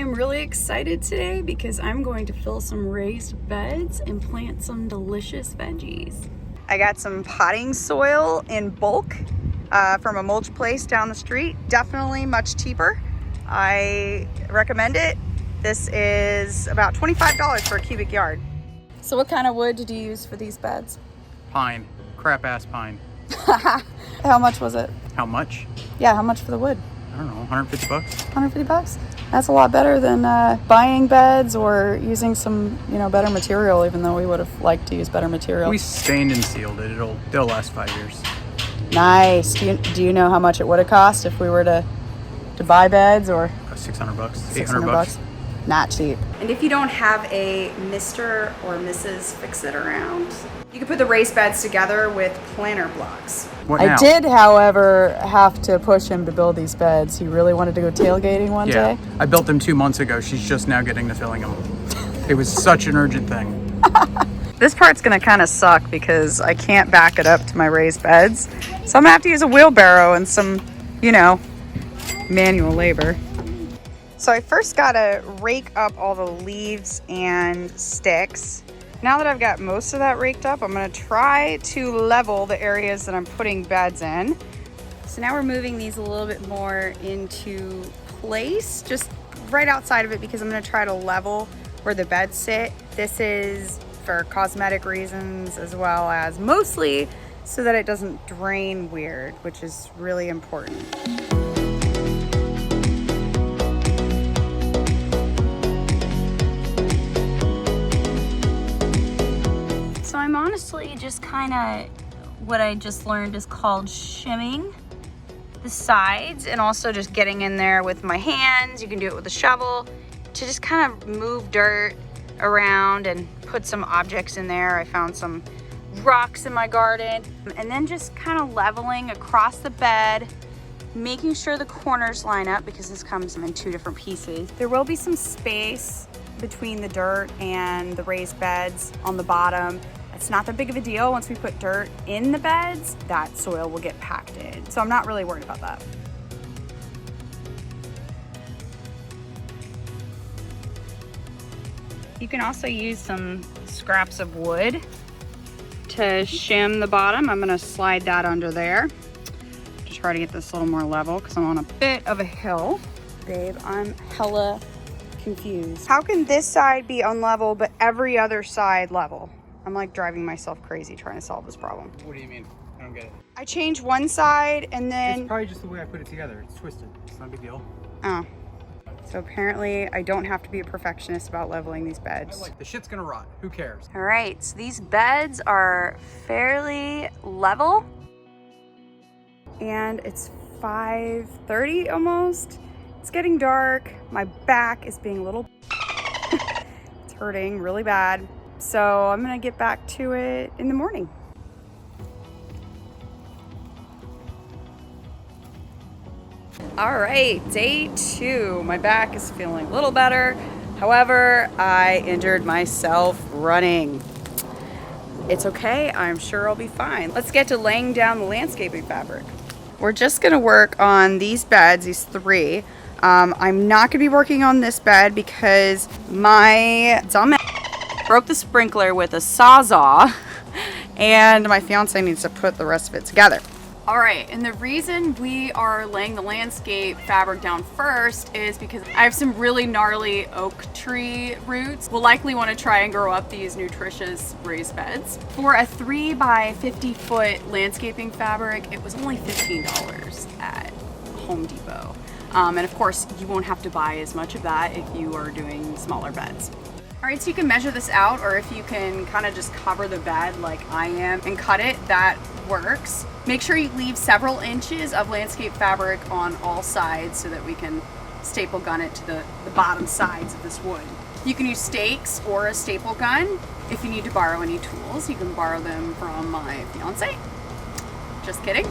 I'm really excited today because I'm going to fill some raised beds and plant some delicious veggies. I got some potting soil in bulk from a mulch place down the street. Definitely much cheaper. I recommend it. This is about $25 for a cubic yard. So what kind of wood did you use for these beds? Pine. Crap ass pine. How much was it? How much? Yeah, how much for the wood? I don't know, 150 bucks? 150 bucks? That's a lot better than buying beds or using some, better material, even though we would have liked to use better material. We stained and sealed it. It'll last 5 years. Nice. Do you know how much it would have cost if we were to buy beds or? 600 bucks, 600 800 bucks. Not cheap. And if you don't have a Mr. or Mrs. Fix-It around, you can put the raised beds together with planter blocks. What now? I did, however, have to push him to build these beds. He really wanted to go tailgating one day. I built them 2 months ago. She's just now getting to filling them. It was such an urgent thing. This part's gonna kind of suck because I can't back it up to my raised beds. So I'm gonna have to use a wheelbarrow and some, manual labor. So I first gotta rake up all the leaves and sticks. Now that I've got most of that raked up, I'm gonna try to level the areas that I'm putting beds in. So now we're moving these a little bit more into place, just right outside of it, because I'm gonna try to level where the beds sit. This is for cosmetic reasons, as well as mostly so that it doesn't drain weird, which is really important. So I'm honestly just kind of, what I just learned is called shimming the sides, and also just getting in there with my hands. You can do it with a shovel to just kind of move dirt around and put some objects in there. I found some rocks in my garden, and then just kind of leveling across the bed, making sure the corners line up because this comes in 2 different pieces. There will be some space between the dirt and the raised beds on the bottom. It's not that big of a deal. Once we put dirt in the beds, that soil will get packed in. So I'm not really worried about that. You can also use some scraps of wood to shim the bottom. I'm gonna slide that under there to try to get this a little more level because I'm on a bit of a hill. Babe, I'm hella confused. How can this side be unlevel but every other side level? I'm like driving myself crazy trying to solve this problem. What do you mean? I don't get it. I changed one side and then... It's probably just the way I put it together. It's twisted. It's not a big deal. Oh. So apparently I don't have to be a perfectionist about leveling these beds. The shit's gonna rot. Who cares? All right, so these beds are fairly level. And it's 5:30 almost. It's getting dark. My back is being a little... It's hurting really bad. So I'm gonna get back to it in the morning. All right, day 2. My back is feeling a little better. However, I injured myself running. It's okay, I'm sure I'll be fine. Let's get to laying down the landscaping fabric. We're just gonna work on these beds, these 3. I'm not gonna be working on this bed because my dumb broke the sprinkler with a Sawzall, and my fiance needs to put the rest of it together. All right, and the reason we are laying the landscape fabric down first is because I have some really gnarly oak tree roots. We'll likely want to try and grow up these nutritious raised beds. For a 3 by 50 foot landscaping fabric, it was only $15 at Home Depot. And of course, you won't have to buy as much of that if you are doing smaller beds. All right, so you can measure this out, or if you can kind of just cover the bed like I am and cut it, that works. Make sure you leave several inches of landscape fabric on all sides so that we can staple gun it to the bottom sides of this wood. You can use stakes or a staple gun. If you need to borrow any tools, you can borrow them from my fiance. Just kidding.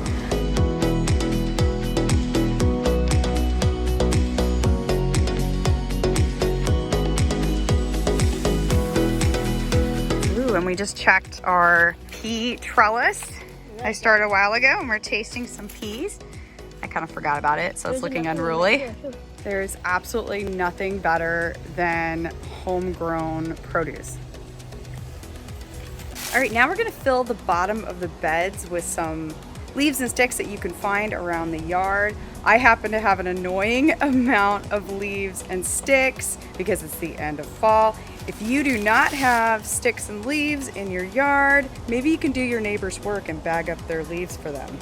And we just checked our pea trellis. I started a while ago and we're tasting some peas. I kind of forgot about it, so it's looking unruly. There's absolutely nothing better than homegrown produce. All right, now we're gonna fill the bottom of the beds with some leaves and sticks that you can find around the yard. I happen to have an annoying amount of leaves and sticks because it's the end of fall. If you do not have sticks and leaves in your yard, maybe you can do your neighbor's work and bag up their leaves for them.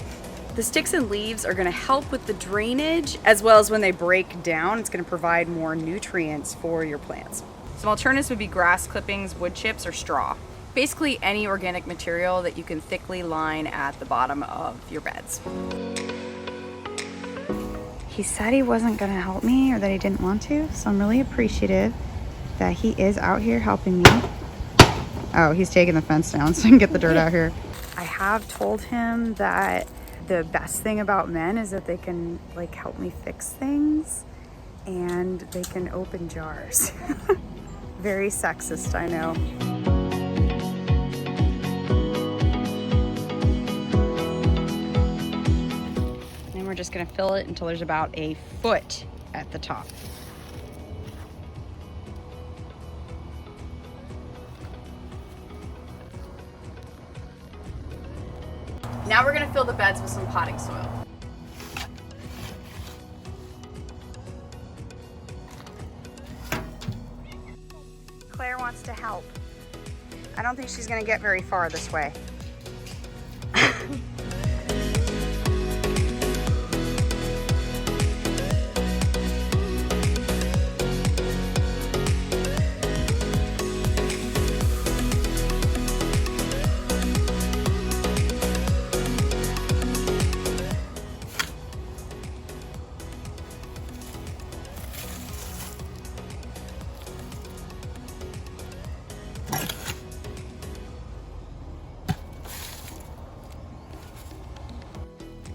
The sticks and leaves are gonna help with the drainage, as well as when they break down, it's gonna provide more nutrients for your plants. Some alternatives would be grass clippings, wood chips, or straw. Basically any organic material that you can thickly line at the bottom of your beds. He said he wasn't gonna help me or that he didn't want to, so I'm really appreciative that he is out here helping me. Oh, he's taking the fence down so I can get the dirt out here. I have told him that the best thing about men is that they can like help me fix things and they can open jars. Very sexist, I know. And we're just gonna fill it until there's about a foot at the top. Now we're gonna fill the beds with some potting soil. Claire wants to help. I don't think she's gonna get very far this way.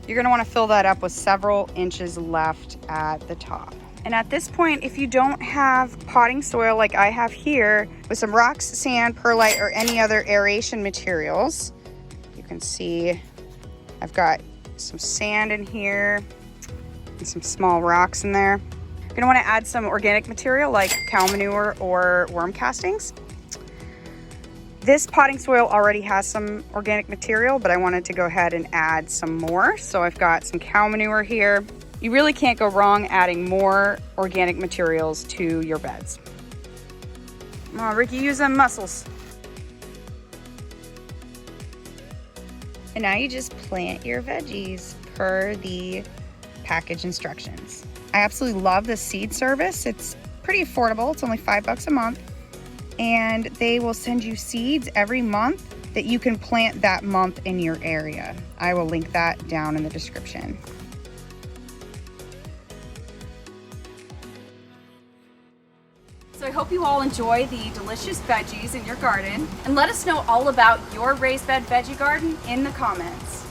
You're gonna wanna fill that up with several inches left at the top. And at this point, if you don't have potting soil like I have here, with some rocks, sand, perlite, or any other aeration materials, you can see I've got some sand in here and some small rocks in there. You're gonna wanna add some organic material like cow manure or worm castings. This potting soil already has some organic material, but I wanted to go ahead and add some more. So I've got some cow manure here. You really can't go wrong adding more organic materials to your beds. Come on, Ricky, use them muscles. And now you just plant your veggies per the package instructions. I absolutely love the seed service. It's pretty affordable. It's only $5 a month. And they will send you seeds every month that you can plant that month in your area. I will link that down in the description. So I hope you all enjoy the delicious veggies in your garden, and let us know all about your raised bed veggie garden in the comments.